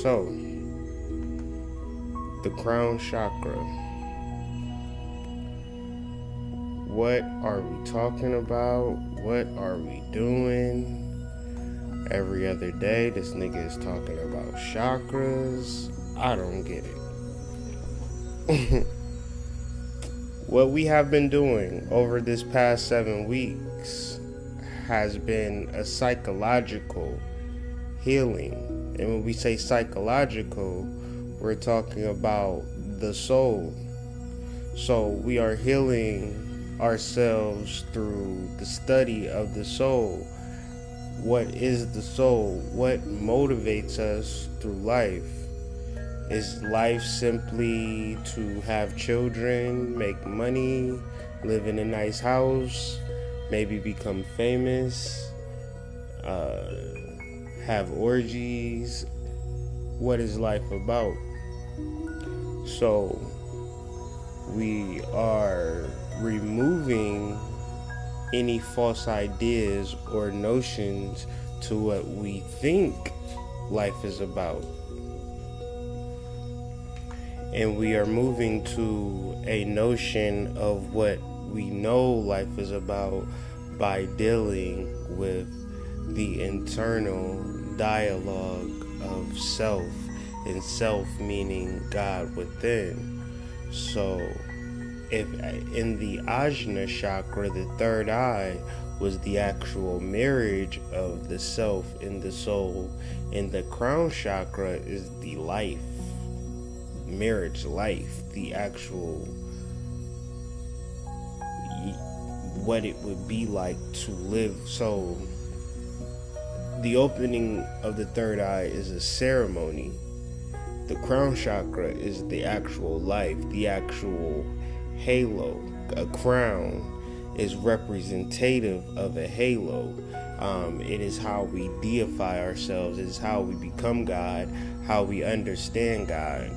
So, the crown chakra. What are we talking about? What are we doing? Every other day, this nigga is talking about chakras. I don't get it. What we have been doing over this past 7 weeks has been a psychological healing. And when we say psychological, we're talking about the soul. So we are healing ourselves through the study of the soul. What is the soul? What motivates us through life? Is life simply to have children, make money, live in a nice house, maybe become famous, have orgies? What is life about? So we are removing any false ideas or notions to what we think life is about. And we are moving to a notion of what we know life is about by dealing with the internal dialogue of self, and self meaning God within. So if in the Ajna chakra, the third eye was the actual marriage of the self and the soul, and the crown chakra is the life, marriage life, the actual what it would be like to live. So the opening of the third eye is a ceremony. The crown chakra is the actual life, the actual halo. A crown is representative of a halo. It is how we deify ourselves. It is how we become God, how we understand God.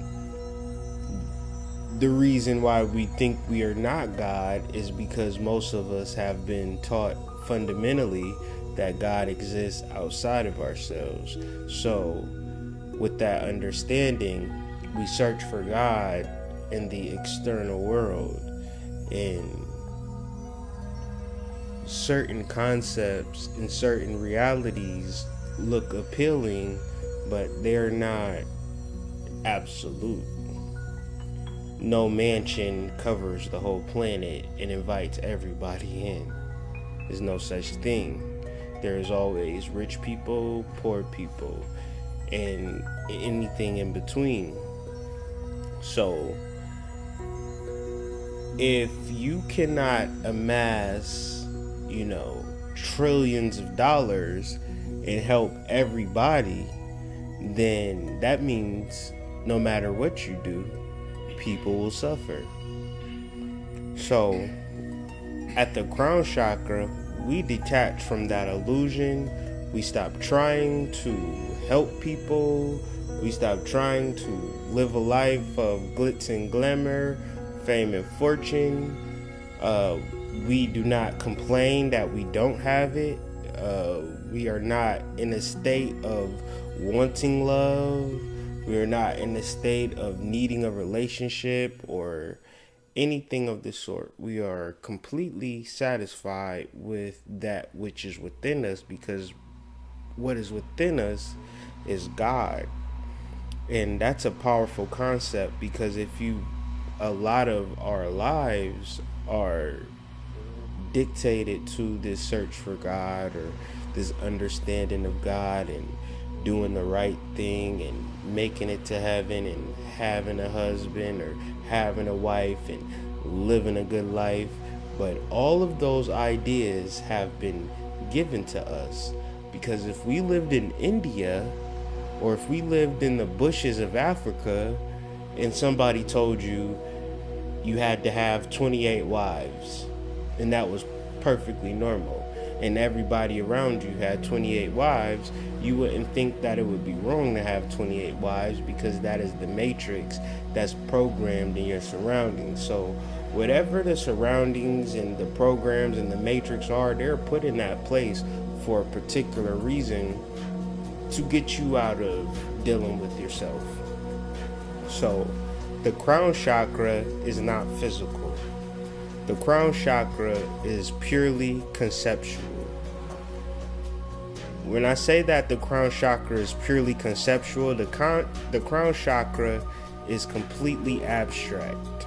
The reason why we think we are not God is because most of us have been taught fundamentally that God exists outside of ourselves. So with that understanding, we search for God in the external world, and certain concepts and certain realities look appealing, but they're not absolute. No mansion covers the whole planet and invites everybody in. There's no such thing. There's always rich people, poor people, and anything in between. So if you cannot amass, trillions of dollars and help everybody, then that means no matter what you do, people will suffer. So at the crown chakra, we detach from that illusion. We stop trying to help people. We stop trying to live a life of glitz and glamour, fame and fortune. We do not complain that we don't have it. We are not in a state of wanting love. We are not in a state of needing a relationship or anything of the sort. We are completely satisfied with that which is within us, because what is within us is God. And that's a powerful concept, because a lot of our lives are dictated to this search for God, or this understanding of God, and doing the right thing and making it to heaven and having a husband or having a wife and living a good life. But all of those ideas have been given to us, because if we lived in India, or if we lived in the bushes of Africa and somebody told you you had to have 28 wives, and that was perfectly normal, and everybody around you had 28 wives, you wouldn't think that it would be wrong to have 28 wives, because that is the matrix that's programmed in your surroundings. So whatever the surroundings and the programs and the matrix are, they're put in that place for a particular reason, to get you out of dealing with yourself. So the crown chakra is not physical. The crown chakra is purely conceptual. When I say that the crown chakra is purely conceptual, the crown chakra is completely abstract.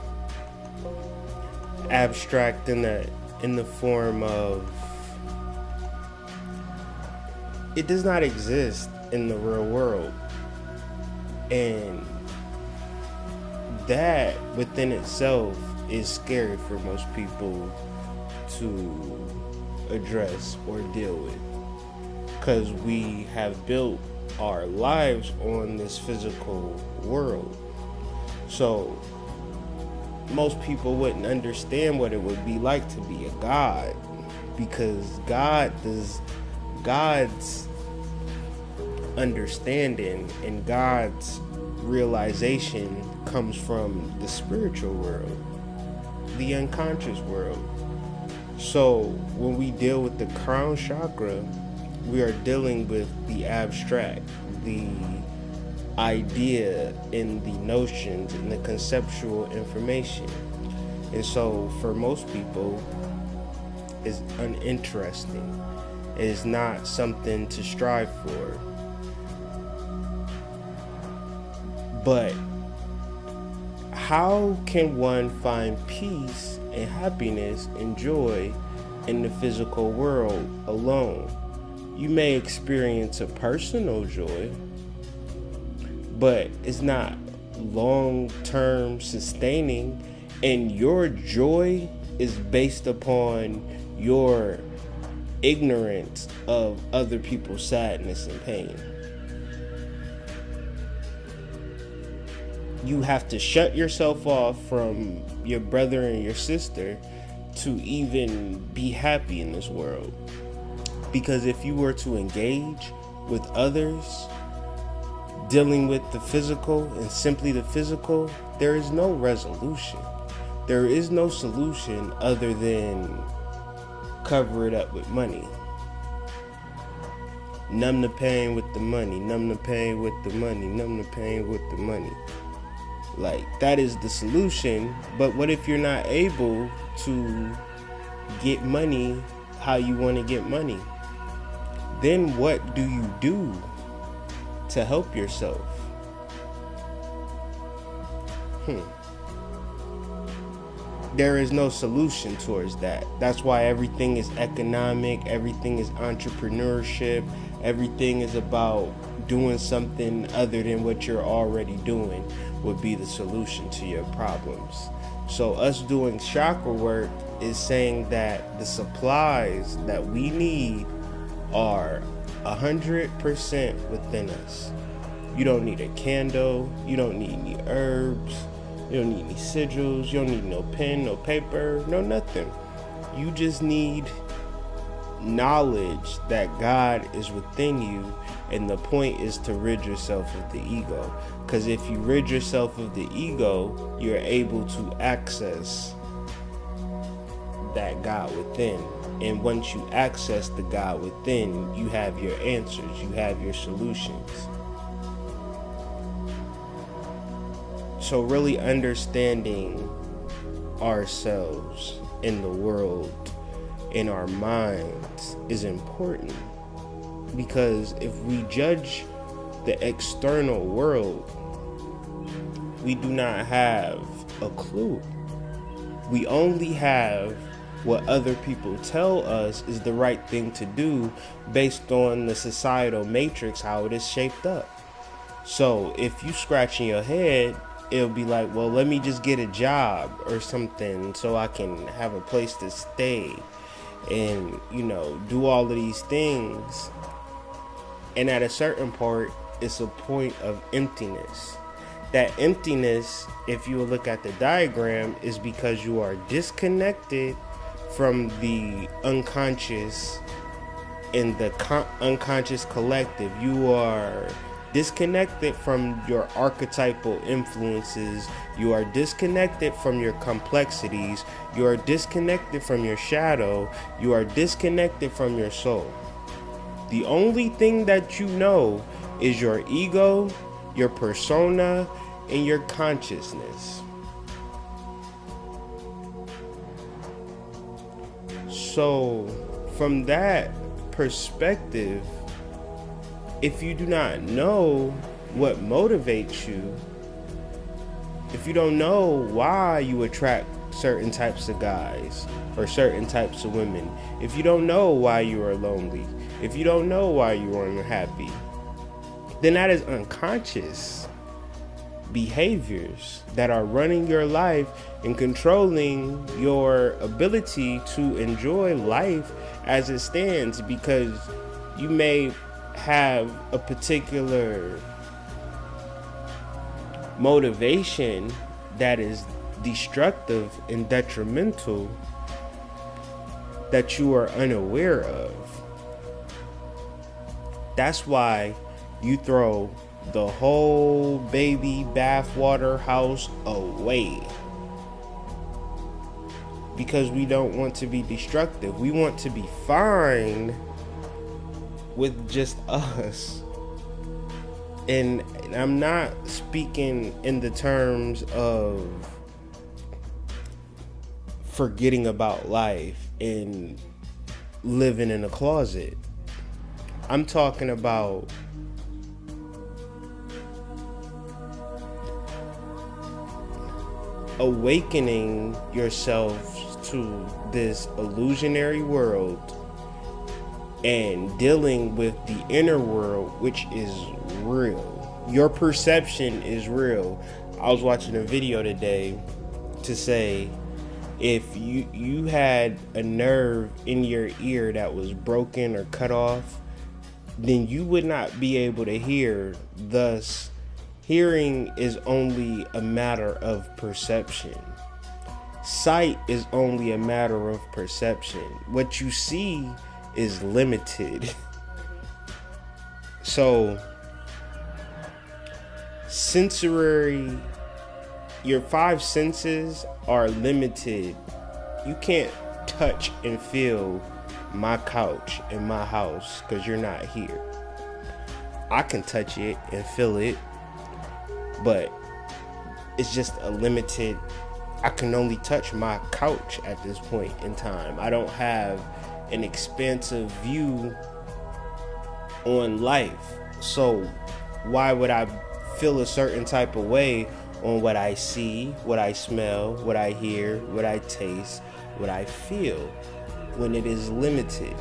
Abstract in the form of it does not exist in the real world. And that within itself is scary for most people to address or deal with. Because we have built our lives on this physical world. So most people wouldn't understand what it would be like to be a god, because God's understanding and God's realization comes from the spiritual world, the unconscious world. So when we deal with the crown chakra, we are dealing with the abstract, the idea and the notions and the conceptual information. And so for most people, it's uninteresting. It is not something to strive for. But how can one find peace and happiness and joy in the physical world alone? You may experience a personal joy, but it's not long-term sustaining, and your joy is based upon your ignorance of other people's sadness and pain. You have to shut yourself off from your brother and your sister to even be happy in this world. Because if you were to engage with others, dealing with the physical and simply the physical, there is no resolution. There is no solution other than cover it up with money. Numb the pain with the money, numb the pain with the money, numb the pain with the money. Like, that is the solution. But what if you're not able to get money how you want to get money? Then what do you do to help yourself? There is no solution towards that. That's why everything is economic, everything is entrepreneurship, everything is about doing something other than what you're already doing would be the solution to your problems. So us doing chakra work is saying that the supplies that we need are 100% within us. You don't need a candle, you don't need any herbs, you don't need any sigils, you don't need no pen, no paper, no nothing. You just need knowledge that God is within you, and the point is to rid yourself of the ego. Because if you rid yourself of the ego, you're able to access that God within. And once you access the God within, you have your answers, you have your solutions. So really understanding ourselves in the world, in our minds, is important. Because if we judge the external world, we do not have a clue. We only have what other people tell us is the right thing to do based on the societal matrix, how it is shaped up. So if you scratching your head, it'll be like, well, let me just get a job or something so I can have a place to stay and, do all of these things. And at a certain part, it's a point of emptiness. That emptiness, if you look at the diagram, is because you are disconnected from the unconscious and the unconscious collective. You are disconnected from your archetypal influences. You are disconnected from your complexities. You are disconnected from your shadow. You are disconnected from your soul. The only thing that you know is your ego your persona, and your consciousness. So, from that perspective, if you do not know what motivates you, if you don't know why you attract certain types of guys or certain types of women, if you don't know why you are lonely, if you don't know why you are unhappy, then that is unconscious behaviors that are running your life and controlling your ability to enjoy life as it stands, because you may have a particular motivation that is destructive and detrimental that you are unaware of. That's why you throw the whole baby bathwater house away, because we don't want to be destructive. We want to be fine with just us. And I'm not speaking in the terms of forgetting about life and living in a closet. I'm talking about awakening yourself to this illusionary world and dealing with the inner world, which is real. Your perception is real. I was watching a video today to say, if you had a nerve in your ear that was broken or cut off, then you would not be able to hear. Thus, hearing is only a matter of perception. Sight is only a matter of perception. What you see is limited. So, sensory, your five senses are limited. You can't touch and feel my couch in my house because you're not here. I can touch it and feel it, but it's just a limited. I can only touch my couch at this point in time. I don't have an expansive view on life. So why would I feel a certain type of way on what I see, what I smell, what I hear, what I taste, what I feel, when it is limited?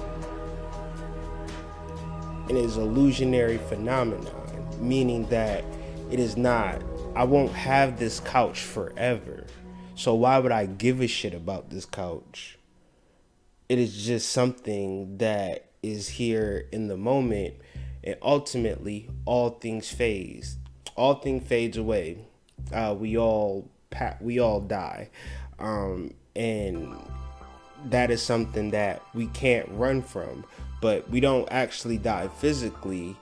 It is an illusionary phenomenon, meaning that it is not, I won't have this couch forever. So why would I give a shit about this couch? It is just something that is here in the moment, and ultimately all things fade. All things fades away. We all die, and that is something that we can't run from. But we don't actually die physically.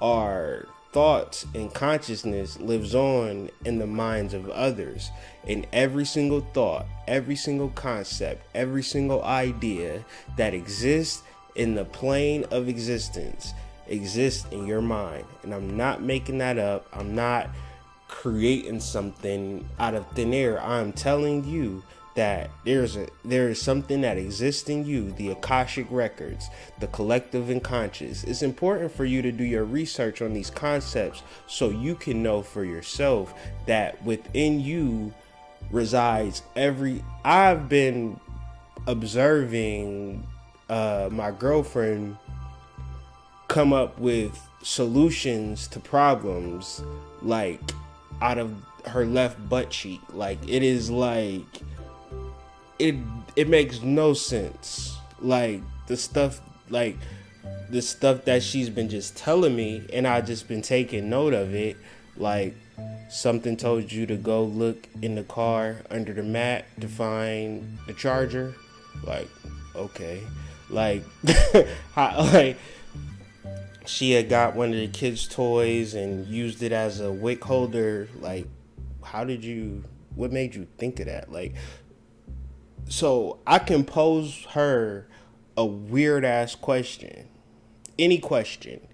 Our thoughts and consciousness lives on in the minds of others, and every single thought, every single concept, every single idea that exists in the plane of existence exists in your mind. And I'm not making that up. I'm not creating something out of thin air. I'm telling you that there is something that exists in you, the Akashic records, the collective unconscious. It's important for you to do your research on these concepts so you can know for yourself that within you resides I've been observing my girlfriend come up with solutions to problems like out of her left butt cheek. Like, it is like it makes no sense. Like the stuff that she's been just telling me, and I just been taking note of it. Like, something told you to go look in the car under the mat to find the charger. Like, okay. Like, she had got one of the kids' toys and used it as a wick holder. Like, what made you think of that? Like, so I can pose her a weird ass question, any question,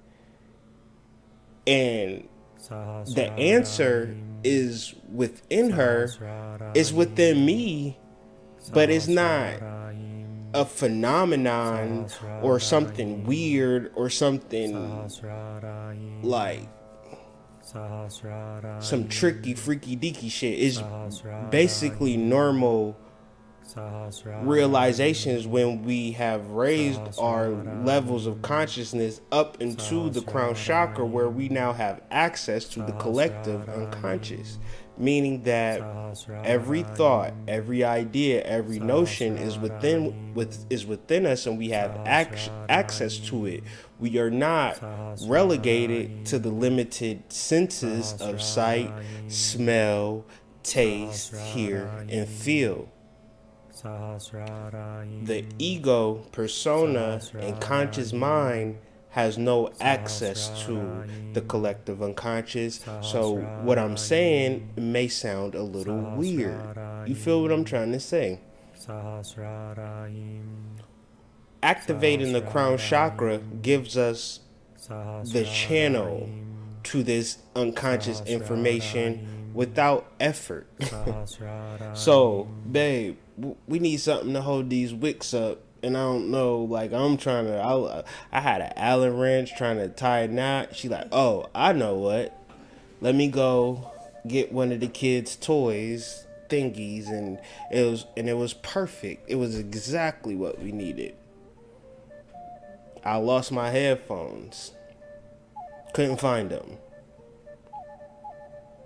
and The answer is within her, is within me, but it's not a phenomenon or something weird or something like some tricky, freaky, deaky shit. It's basically normal realizations when we have raised our levels of consciousness up into the crown chakra, where we now have access to the collective unconscious, meaning that every thought, every idea, every notion is within us, and we have access to it. We are not relegated to the limited senses of sight, smell, taste, hear, and feel. The ego, persona, and conscious mind has no access to the collective unconscious. So what I'm saying may sound a little weird. You feel what I'm trying to say? Activating the crown chakra gives us the channel to this unconscious information without effort. So, babe, we need something to hold these wicks up. And I don't know, like, I had an Allen wrench trying to tie a knot. She like, oh, I know what. Let me go get one of the kids' toys thingies, and it was perfect. It was exactly what we needed. I lost my headphones. Couldn't find them.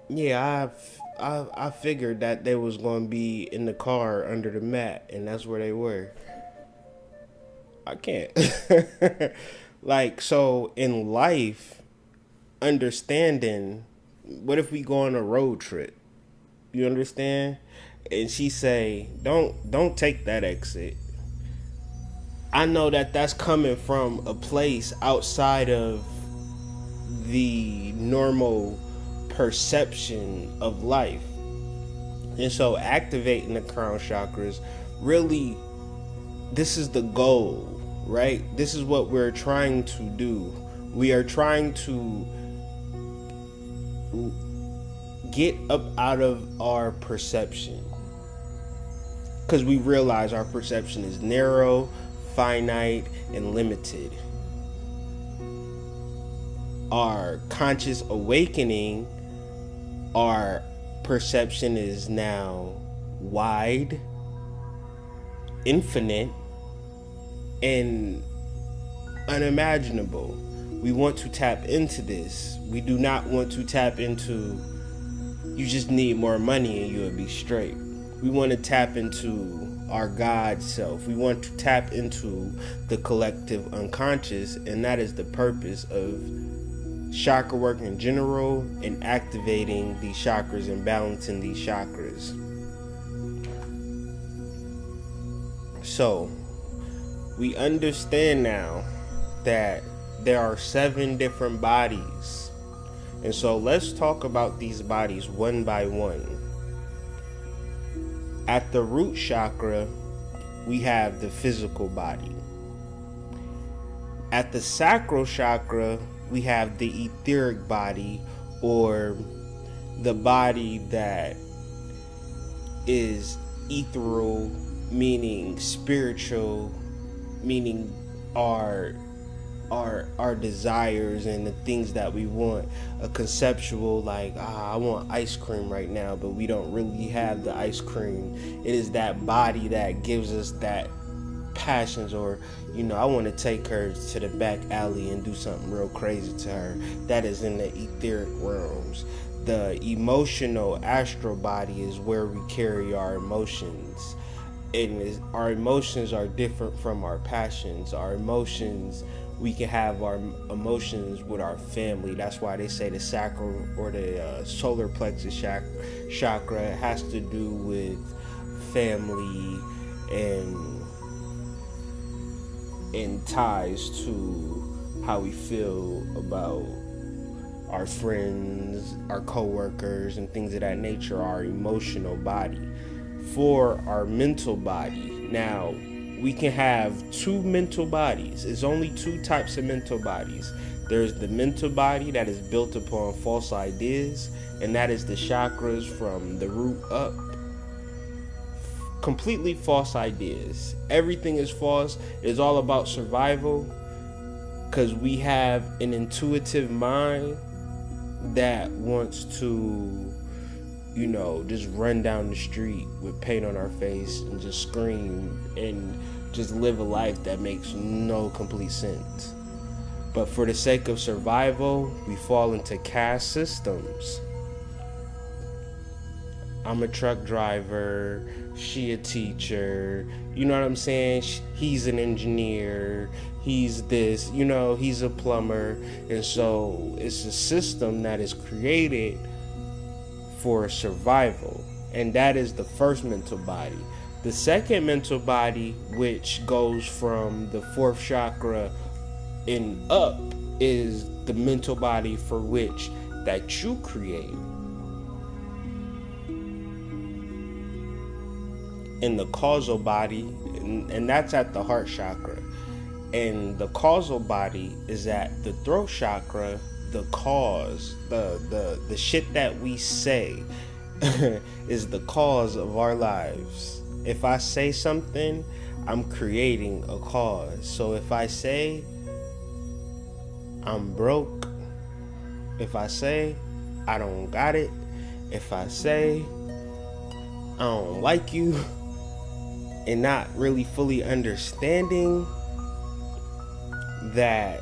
Yeah, I figured that they was going to be in the car under the mat, and that's where they were. I can't. Like, so in life, understanding, what if we go on a road trip? You understand? And she say, don't take that exit. I know that that's coming from a place outside of the normal perception of life. And so activating the crown chakras, really, this is the goal, right? This is what we're trying to do. We are trying to get up out of our perception, because we realize our perception is narrow, finite, and limited. Our conscious awakening, our perception is now wide, infinite, and unimaginable. We want to tap into this. We do not want to tap into, you just need more money and you'll be straight. We want to tap into our God self. We want to tap into the collective unconscious, and that is the purpose of chakra work in general, and activating these chakras and balancing these chakras. So we understand now that there are 7 different bodies, and so let's talk about these bodies one by one. At the root chakra, we have the physical body. At the sacral chakra, we have the etheric body, or the body that is ethereal, meaning spiritual, meaning our desires and the things that we want. A conceptual, like, I want ice cream right now, but we don't really have the ice cream. It is that body that gives us that passions, or I want to take her to the back alley and do something real crazy to her. That is in the etheric realms. The emotional astral body is where we carry our emotions, and our emotions are different from our passions. Our emotions, we can have our emotions with our family. That's why they say the sacral or the solar plexus chakra has to do with family and ties to how we feel about our friends, our co-workers, and things of that nature. Our emotional body. For our mental body, now we can have two mental bodies. There's only two types of mental bodies. There's the mental body that is built upon false ideas, and that is the chakras from the root up. Completely false ideas. Everything is false. It's all about survival, because we have an intuitive mind that wants to, just run down the street with paint on our face and just scream and just live a life that makes no complete sense. But for the sake of survival, we fall into caste systems. I'm a truck driver, she a teacher, you know what I'm saying? He's an engineer, he's this, he's a plumber. And so it's a system that is created for survival. And that is the first mental body. The second mental body, which goes from the fourth chakra and up, is the mental body for which that you create. In the causal body, and that's at the heart chakra. And the causal body is at the throat chakra. The cause, the shit that we say is the cause of our lives. If I say something, I'm creating a cause. So if I say I'm broke, if I say I don't got it, if I say I don't like you, and not really fully understanding that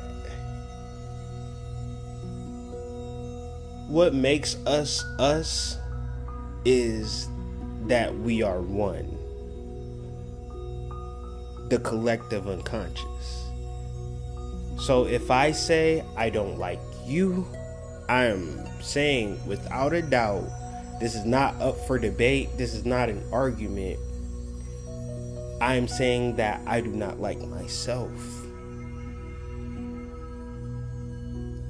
what makes us us is that we are one, the collective unconscious. So if I say I don't like you, I am saying without a doubt, this is not up for debate, this is not an argument, I am saying that I do not like myself.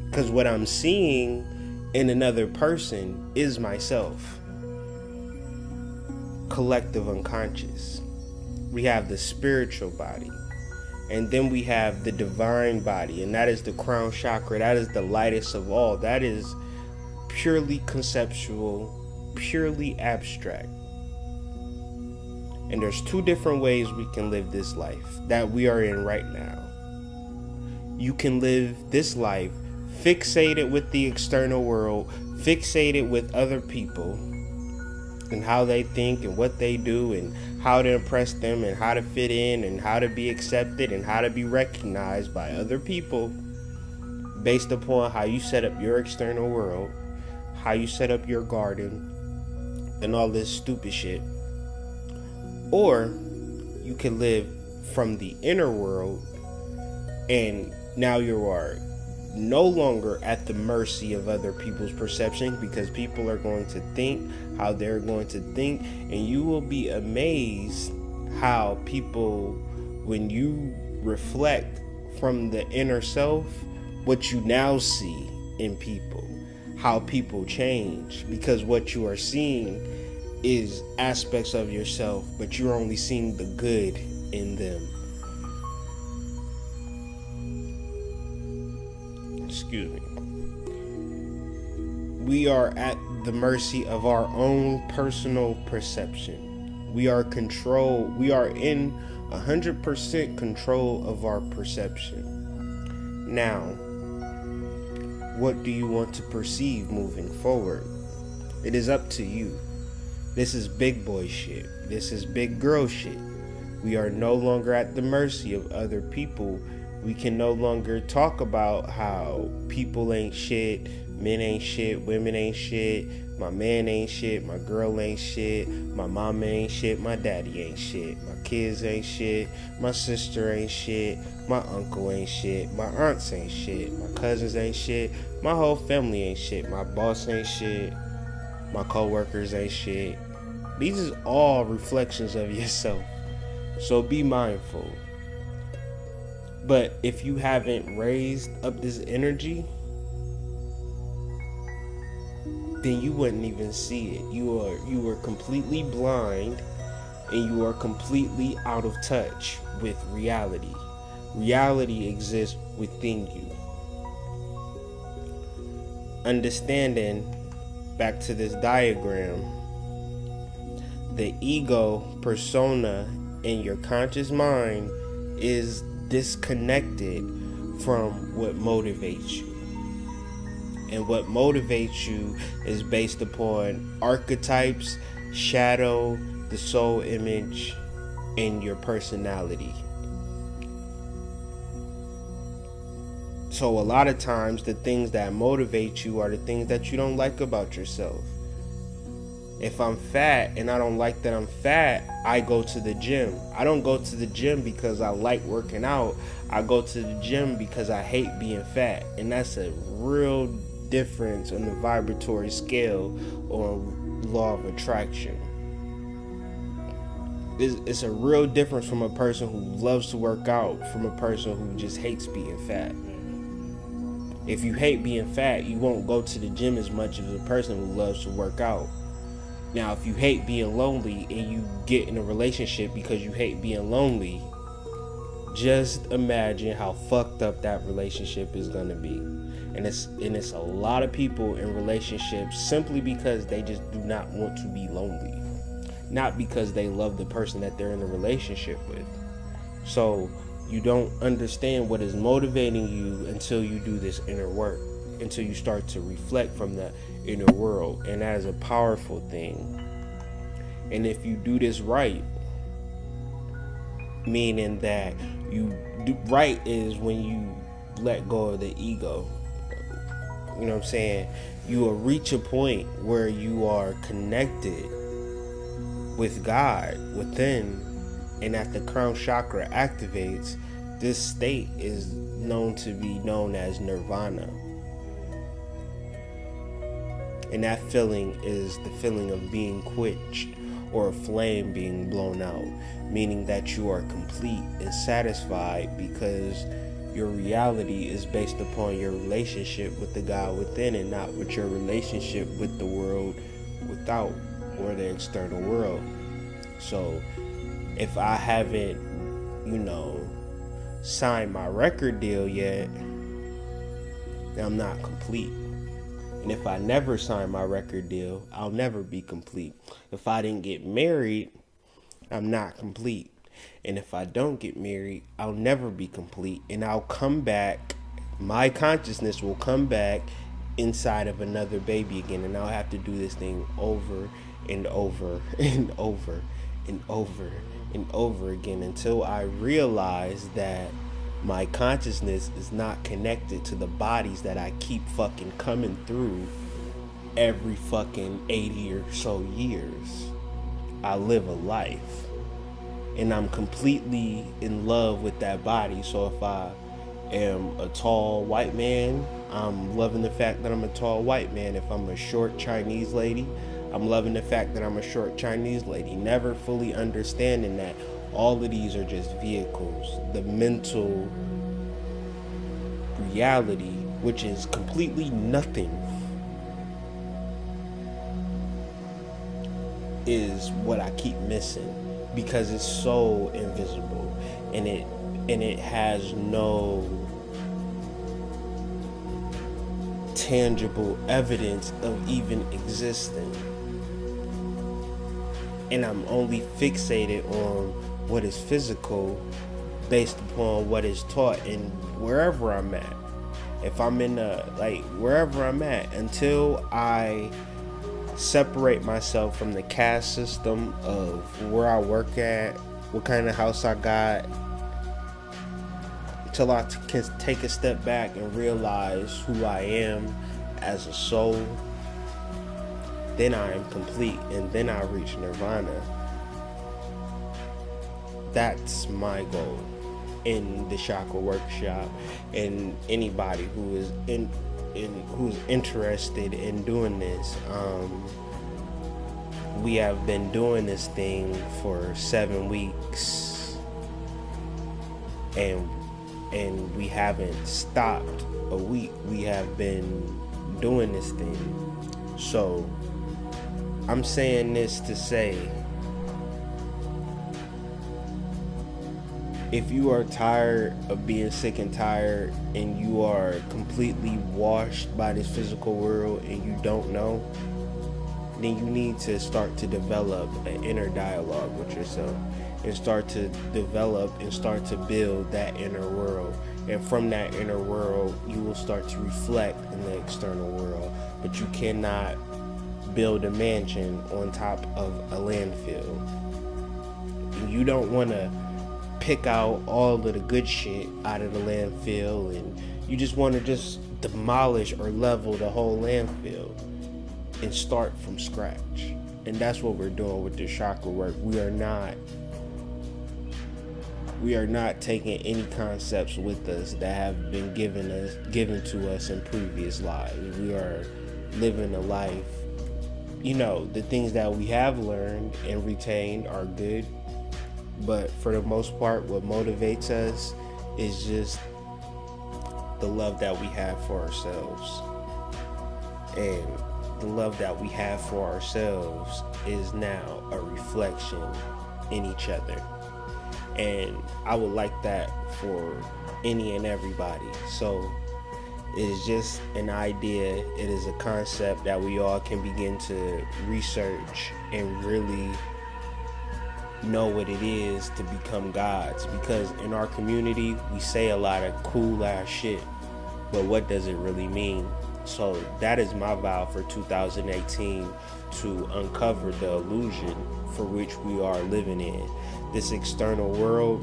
Because what I'm seeing in another person is myself. Collective unconscious. We have the spiritual body. And then we have the divine body. And that is the crown chakra. That is the lightest of all. That is purely conceptual, purely abstract. And there's two different ways we can live this life that we are in right now. You can live this life fixated with the external world, fixated with other people and how they think and what they do and how to impress them and how to fit in and how to be accepted and how to be recognized by other people based upon how you set up your external world, how you set up your garden, and all this stupid shit. Or you can live from the inner world, and now you are no longer at the mercy of other people's perception, because people are going to think how they're going to think, and you will be amazed how people, when you reflect from the inner self, what you now see in people, how people change, because what you are seeing is aspects of yourself, but you're only seeing the good in them. Excuse me. We are at the mercy of our own personal perception. We are in 100% control of our perception. Now, what do you want to perceive moving forward? It is up to you. This is big boy shit. This is big girl shit. We are no longer at the mercy of other people. We can no longer talk about how people ain't shit, men ain't shit, women ain't shit, my man ain't shit, my girl ain't shit, my mama ain't shit, my daddy ain't shit, my kids ain't shit, my sister ain't shit, my uncle ain't shit, my aunts ain't shit, my cousins ain't shit, my whole family ain't shit, my boss ain't shit, my co-workers ain't shit. These is all reflections of yourself. So be mindful. But if you haven't raised up this energy, then you wouldn't even see it. You were completely blind, and you are completely out of touch with reality. Reality exists within you. Understanding, back to this diagram, the ego persona in your conscious mind is disconnected from what motivates you. And what motivates you is based upon archetypes, shadow, the soul image, and your personality. So a lot of times the things that motivate you are the things that you don't like about yourself. If I'm fat and I don't like that I'm fat, I go to the gym. I don't go to the gym because I like working out. I go to the gym because I hate being fat. And that's a real difference on the vibratory scale or law of attraction. It's a real difference from a person who loves to work out from a person who just hates being fat. If you hate being fat, you won't go to the gym as much as a person who loves to work out. Now, if you hate being lonely and you get in a relationship because you hate being lonely, just imagine how fucked up that relationship is gonna be. And it's a lot of people in relationships simply because they just do not want to be lonely, not because they love the person that they're in a relationship with. So you don't understand what is motivating you until you do this inner work, until you start to reflect from the inner world. And that is a powerful thing. And if you do this right, meaning that you do right is when you let go of the ego. You know what I'm saying? You will reach a point where you are connected with God within, and that the crown chakra activates. This state is known to be known as Nirvana. And that feeling is the feeling of being quenched, or a flame being blown out, meaning that you are complete and satisfied because your reality is based upon your relationship with the God within, and not with your relationship with the world without, or the external world. So if I haven't, signed my record deal yet, then I'm not complete. And if I never sign my record deal, I'll never be complete. If I didn't get married, I'm not complete. And if I don't get married, I'll never be complete. And I'll come back, my consciousness will come back inside of another baby again. And I'll have to do this thing over and over and over and over and over again until I realize that my consciousness is not connected to the bodies that I keep fucking coming through every fucking 80 or so years. I live a life and I'm completely in love with that body. So if I am a tall white man, I'm loving the fact that I'm a tall white man. If I'm a short Chinese lady, I'm loving the fact that I'm a short Chinese lady, never fully understanding that all of these are just vehicles. The mental reality, which is completely nothing, is what I keep missing because it's so invisible and it has no tangible evidence of even existing. And I'm only fixated on what is physical based upon what is taught and wherever I'm at. If I'm in wherever I'm at, until I separate myself from the caste system of where I work at, what kind of house I got, until I can take a step back and realize who I am as a soul, then I am complete, and then I reach Nirvana. That's my goal in the chakra workshop, and anybody who is who's interested in doing this. We have been doing this thing for 7 weeks, and we haven't stopped a week. We have been doing this thing. So I'm saying this to say If you are tired of being sick and tired, and you are completely washed by this physical world and you don't know, then you need to start to develop an inner dialogue with yourself and start to develop and start to build that inner world. And from that inner world, you will start to reflect in the external world. But you cannot build a mansion on top of a landfill. You don't want to pick out all of the good shit out of the landfill, and you just want to just demolish or level the whole landfill and start from scratch. And that's what we're doing with this chakra work. We are not taking any concepts with us that have been given to us in previous lives. We are living a life, the things that we have learned and retained are good, but for the most part, what motivates us is just the love that we have for ourselves. And the love that we have for ourselves is now a reflection in each other. And I would like that for any and everybody. So it is just an idea. It is a concept that we all can begin to research and really know what it is to become gods. Because in our community, we say a lot of cool ass shit, but what does it really mean? So that is my vow for 2018, to uncover the illusion for which we are living in. This external world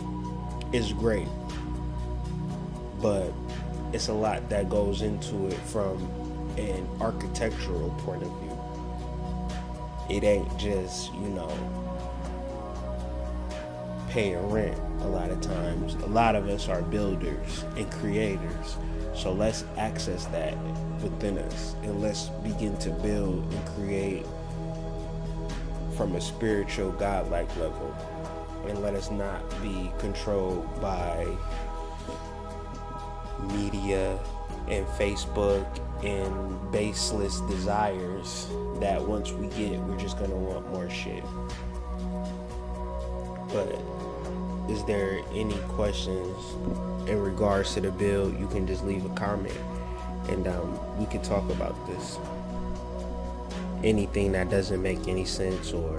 is great, but it's a lot that goes into it from an architectural point of view. It ain't just, paying rent a lot of times. A lot of us are builders and creators. So let's access that within us, and let's begin to build and create from a spiritual, godlike level. And let us not be controlled by media and Facebook and baseless desires that once we get, we're just going to want more shit. But is there any questions in regards to the build? You can just leave a comment, and we can talk about this. Anything that doesn't make any sense, or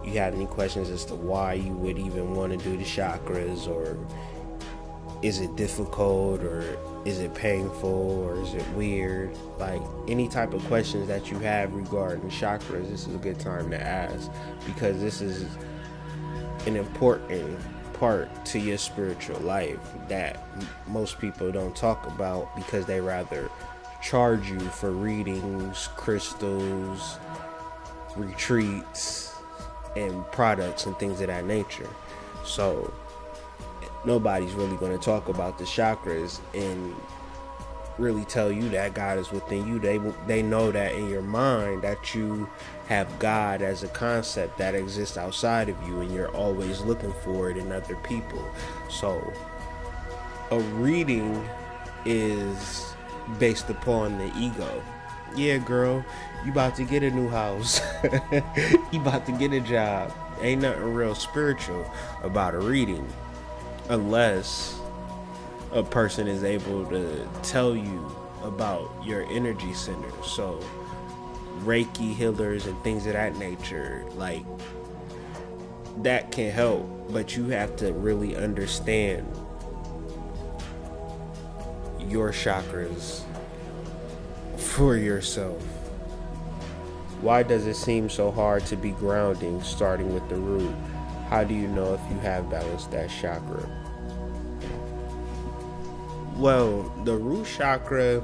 you have any questions as to why you would even want to do the chakras, or is it difficult, or is it painful, or is it weird? Like any type of questions that you have regarding chakras, this is a good time to ask, because this is an important part to your spiritual life that most people don't talk about, because they rather charge you for readings, crystals, retreats, and products and things of that nature. So nobody's really going to talk about the chakras and really tell you that God is within you. They know that in your mind that you have God as a concept that exists outside of you, and you're always looking for it in other people. So a reading is based upon the ego. Yeah, girl, you about to get a new house. You about to get a job. Ain't nothing real spiritual about a reading, unless a person is able to tell you about your energy center. So Reiki healers and things of that nature, like that can help, but you have to really understand your chakras for yourself. Why does it seem so hard to be grounding, starting with the root? How do you know if you have balanced that chakra? Well, the root chakra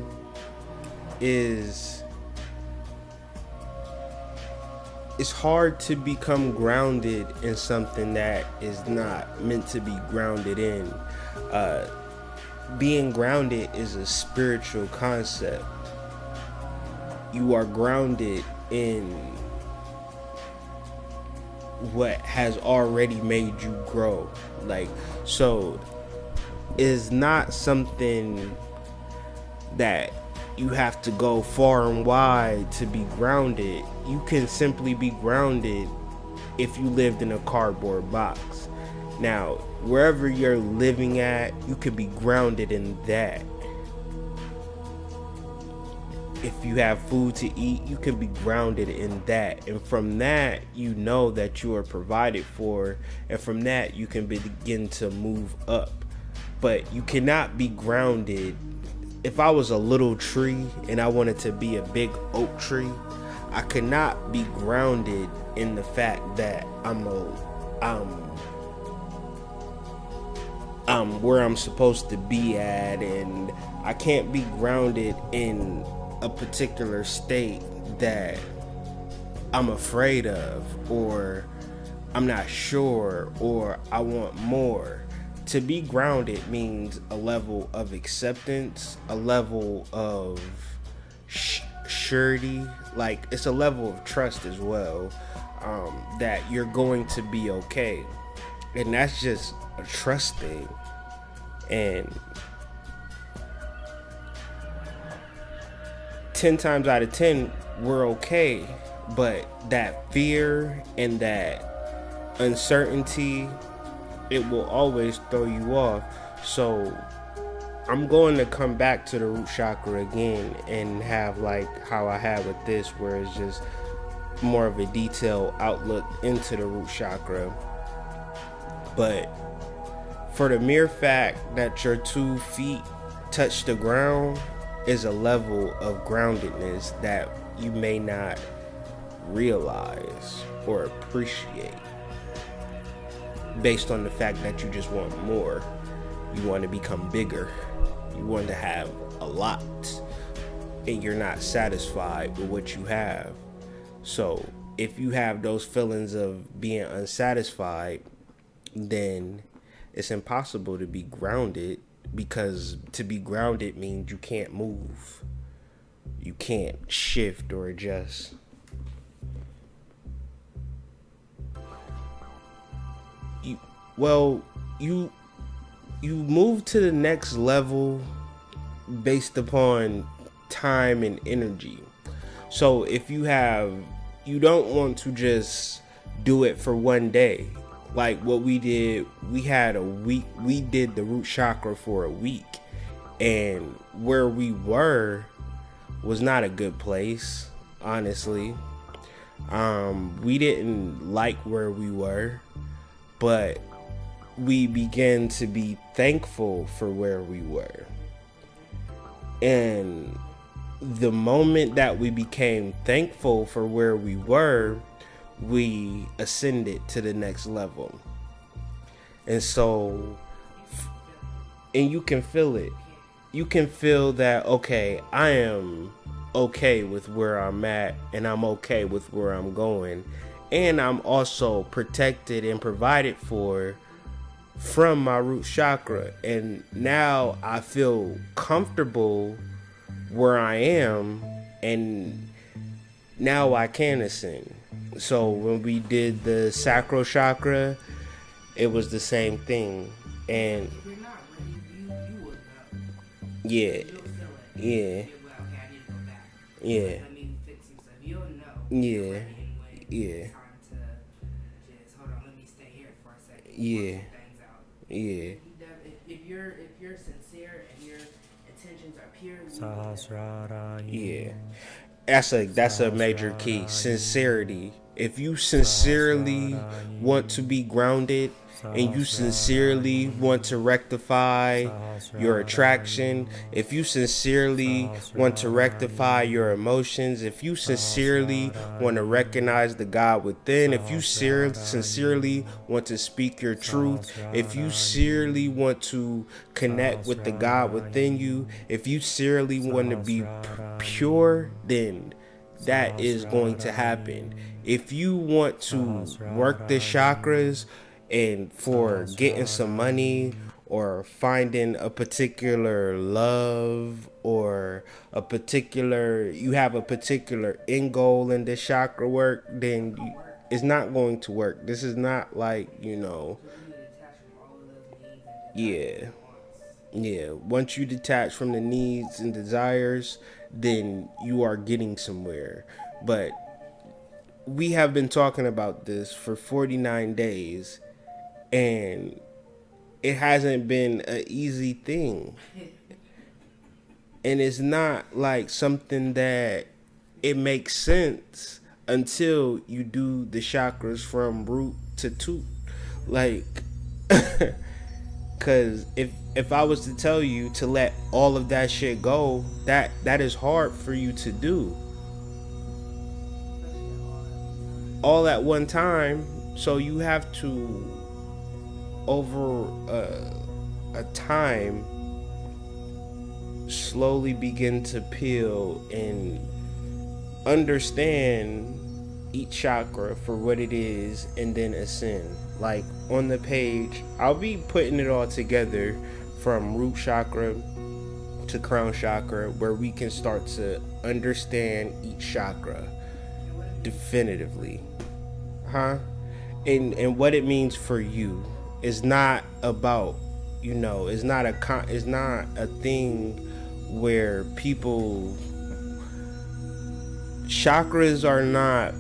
it's hard to become grounded in something that is not meant to be grounded in. Being grounded is a spiritual concept. You are grounded in what has already made you grow. So it's not something that you have to go far and wide to be grounded. You can simply be grounded if you lived in a cardboard box. Now, wherever you're living at, you could be grounded in that. If you have food to eat, you can be grounded in that. And from that, you know that you are provided for. And from that, you can begin to move up. But you cannot be grounded. If I was a little tree and I wanted to be a big oak tree, I could not be grounded in the fact that I'm where I'm supposed to be at, and I can't be grounded in a particular state that I'm afraid of, or I'm not sure, or I want more. To be grounded means a level of acceptance, a level of surety, like it's a level of trust as well, that you're going to be okay. And that's just a trust thing. And 10 times out of 10, we're okay. But that fear and that uncertainty, it will always throw you off. So I'm going to come back to the root chakra again and have like how I had with this, where it's just more of a detailed outlook into the root chakra. But for the mere fact that your 2 feet touch the ground is a level of groundedness that you may not realize or appreciate, based on the fact that you just want more. You want to become bigger. You want to have a lot, and you're not satisfied with what you have. So if you have those feelings of being unsatisfied, then it's impossible to be grounded, because to be grounded means you can't move. You can't shift or adjust. You move to the next level based upon time and energy. So if you don't want to just do it for one day. Like what we did, we did the root chakra for a week, and where we were was not a good place, honestly. We didn't like where we were, but we began to be thankful for where we were. And the moment that we became thankful for where we were, we ascended to the next level. And so, and you can feel it. You can feel that, okay, I am okay with where I'm at, and I'm okay with where I'm going. And I'm also protected and provided for from my root chakra. And now I feel comfortable where I am, and now I can ascend. So when we did the sacral chakra, it was the same thing. And yeah, yeah, yeah, yeah, yeah, yeah, yeah. If you're sincere and your intentions are pure, yeah. That's a major key. Sincerity. If you sincerely want to be grounded, and you sincerely want to rectify your attraction, if you sincerely want to rectify your emotions, if you sincerely want to recognize the God within, if you sincerely want to speak your truth, if you sincerely want to connect with the God within you, if you sincerely want to be pure, then that is going to happen. If you want to work the chakras and for getting some money, or finding a particular love, or you have a particular end goal in this chakra work, then it's not going to work. This is not like, yeah. Once you detach from the needs and desires, then you are getting somewhere. But we have been talking about this for 49 days, And it hasn't been an easy thing. And it's not like something that it makes sense until you do the chakras from root to toot. Like, cause if I was to tell you to let all of that shit go, that is hard for you to do all at one time. So you have to, over a time, slowly begin to peel and understand each chakra for what it is, and then ascend. Like on the page, I'll be putting it all together from root chakra to crown chakra, where we can start to understand each chakra definitively, and what it means for you. Is not about, it's not a thing where people, chakras are not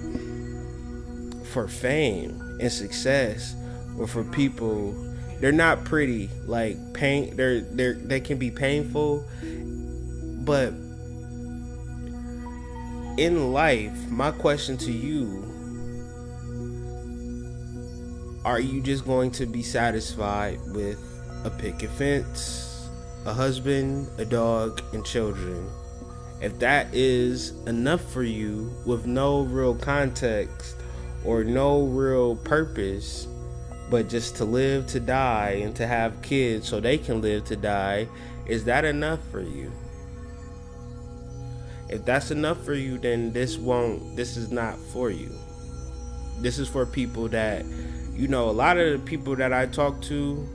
for fame and success, or for people. They're not pretty, like pain. They can be painful, but in life, my question to you: are you just going to be satisfied with a picket fence, a husband, a dog, and children? If that is enough for you, with no real context or no real purpose, but just to live to die and to have kids so they can live to die, is that enough for you? If that's enough for you, then this is not for you. This is for people that, a lot of the people that I talk to,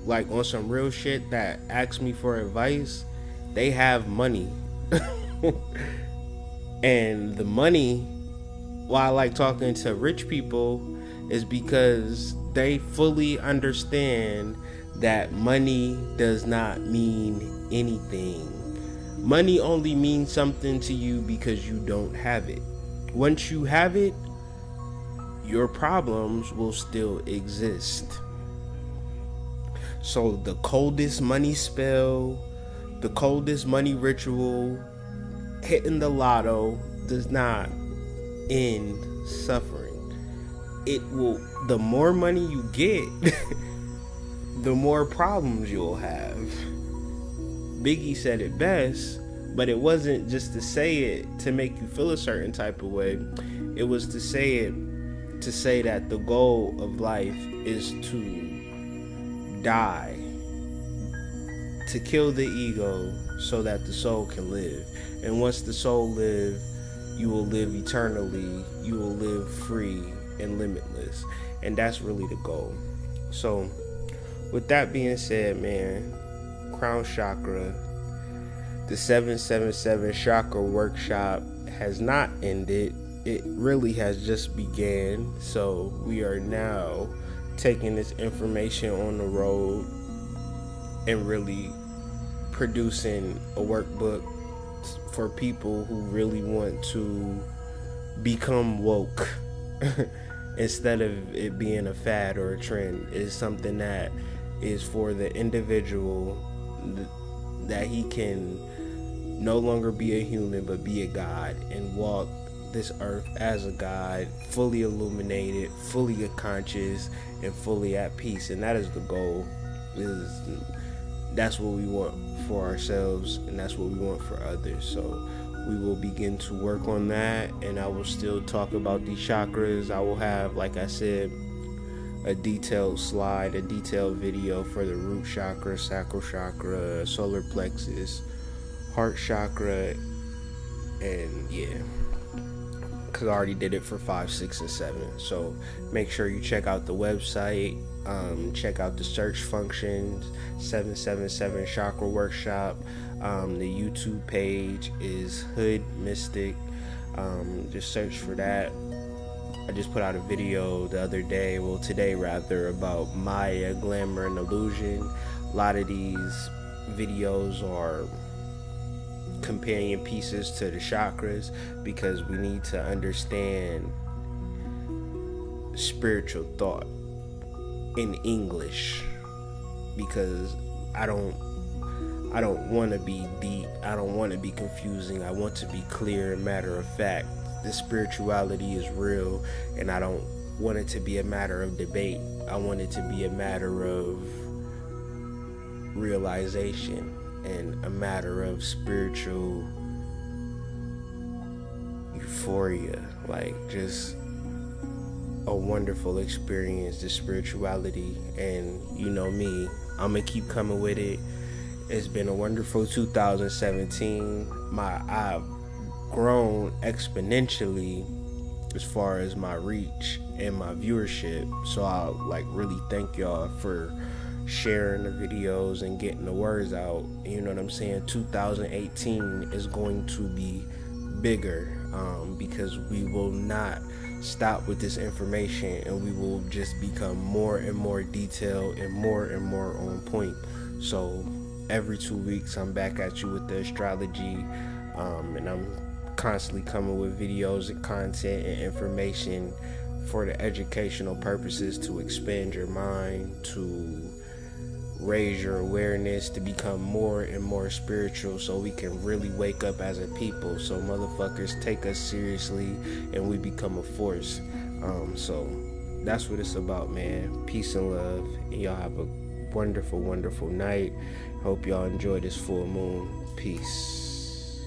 like on some real shit, that ask me for advice, they have money. And the money, why I like talking to rich people, is because they fully understand that money does not mean anything. Money only means something to you because you don't have it. Once you have it, your problems will still exist. So the coldest money spell, the coldest money ritual, hitting the lotto, does not end suffering. It will, the more money you get, the more problems you'll have. Biggie said it best, but it wasn't just to say it to make you feel a certain type of way. It was to say it to say that the goal of life is to die, to kill the ego so that the soul can live. And once the soul lives, you will live eternally. You will live free and limitless. And that's really the goal. So with that being said, man, crown chakra, the 777 chakra workshop has not ended. It really has just began. So we are now taking this information on the road and really producing a workbook for people who really want to become woke. Instead of it being a fad or a trend, it's something that is for the individual, that he can no longer be a human but be a god and walk this earth as a god, fully illuminated, fully conscious, and fully at peace. And that is the goal. That's what we want for ourselves, and that's what we want for others. So we will begin to work on that, and I will still talk about these chakras. I will have, like I said, a detailed slide, a detailed video for the root chakra, sacral chakra, solar plexus, heart chakra, and yeah, because I already did it for 5, 6, and 7. So make sure you check out the website, check out the search functions, 777 chakra workshop. The YouTube page is Hood Mystic. Just search for that. I just put out a video the other day, well today rather, about Maya, glamour, and illusion. A lot of these videos are companion pieces to the chakras, because we need to understand spiritual thought. in English, because I don't want to be deep. I don't want to be confusing. I want to be clear and matter of fact. This spirituality is real, and I don't want it to be a matter of debate. I want it to be a matter of realization and a matter of spiritual euphoria, like just a wonderful experience, the spirituality. And you know me, I'm gonna keep coming with it. It's been a wonderful 2017. I've grown exponentially as far as my reach and my viewership, so I like really thank y'all for sharing the videos and getting the words out. You know what I'm saying? 2018 is going to be bigger, because we will not stop with this information, and we will just become more and more detailed and more on point. So every 2 weeks I'm back at you with the astrology, and I'm constantly coming with videos and content and information for the educational purposes, to expand your mind, to raise your awareness, to become more and more spiritual, so we can really wake up as a people, so motherfuckers take us seriously and we become a force. So that's what it's about, man. Peace and love, and y'all have a wonderful night. Hope y'all enjoy this full moon. Peace.